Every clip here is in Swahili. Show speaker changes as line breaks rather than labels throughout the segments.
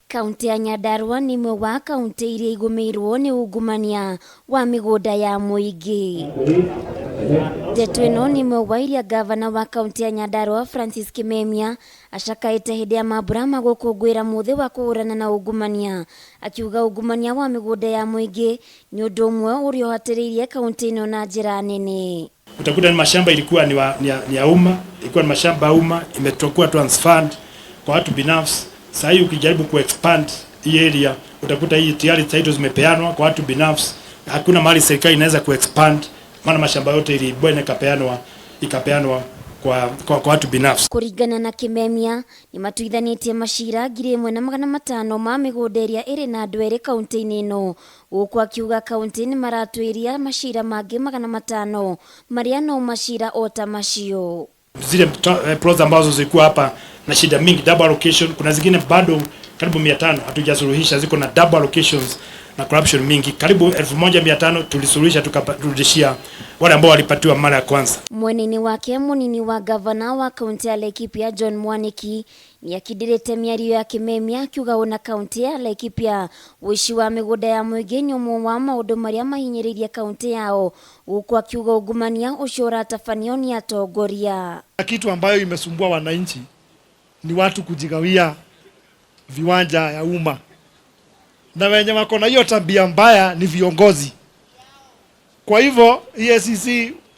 Kaunti ya Nyandarua ni imwe wa kaunti iria igumirwo ni ungumania wa migunda ya muingi. Ndeto ĩno ni imwe wa iria gavana wa kaunti ya Nyandarua Francis Kimemia acakaĩte hĩndĩ ya mambura ma gũkũngũĩra mũthĩ wa kũhũrana na ungumania, akiuga ungumania wa migunda ya muingi ni ũndũ ũmwe ũrĩa ũhatĩrĩirie kaunti ĩno na njĩra nene.
Utakuta ni mashamba ilikuwa ni ya umma, ilikuwa ni mashamba ya umma imetokuwa transferred kwa watu binafsi. Sasa hii ukijaribu kuexpand hii area utakuta hii tayari title zimepeanwa kwa watu binafsi. Hakuna mahali serikali inaweza kuexpand, maana mashamba yote ilibwana ikapeanwa kwa watu binafsi.
Kuringana na Kimemia ni matuithanitie mashira 1,500 ma migunda iria iri na andu eri kaunti-ini ino, gũkũ akiuga kaunti ni maratuiria mashira mangĩ 500 maria no mashira ota macio.
Zile plots ambazo zilikuwa hapa na shida mingi double allocation, kuna zingine bado karibu 500 hatujasuluhisha, ziko na double allocations na corruption mingi. Karibu 1,500 tulisuluhisha tukarudishia wale ambao walipatiwa mara ya kwanza.
Mweneni wake munini wa gavana wa kaunti ya Laikipia John Mwaniki ni akidirite miario ya Kimemia akiuga ona kaunti ya Laikipia wishi wa migunda ya muingi ni umwe wa maundu maria mahinyiririe kaunti yao, gũkũ akiuga ungumania ucio uratabanio ni atongoria.
Kitu ambayo imesumbua wananchi ni watu kujigawia viwanja ya umma, na wenye wako na hiyo tabia mbaya ni viongozi. Kwa hivyo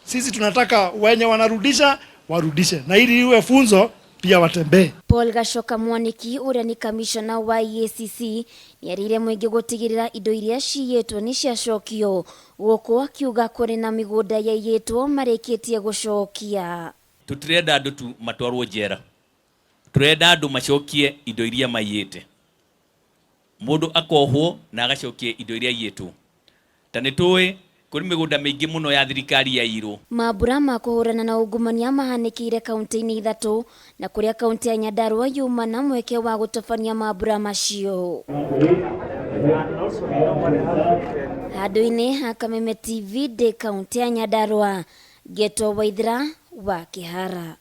sisi tunataka wenye wanarudisha warudishe, na ili iwe funzo pia watembee.
Paul Gashoka Mwaniki uria ni kamishona wa EACC ni arire muingi gutigirira indo iria ciyitwo ni ciacokio, gũkũ akiuga kuri na migunda yaiyitwo marikitie gucokia.
Tutirenda andu tu matwarwo njera, turenda andu macokie indo iria maiyite. Mundu akohwo na agacokie indo iria yitwo. Tanitoi kuri migunda mingi muno ya thirikari ya iro.
Mambura ma kuhurana na ungumania mahanikire kaunti-ini 3 na kuria kaunti ya Nyandarua yuma na mweke wa gutofania mambura macio. Handũ-inĩ ha Kameme TV de kaunti ya Nyandarua, Geto Waithira wa Kihara.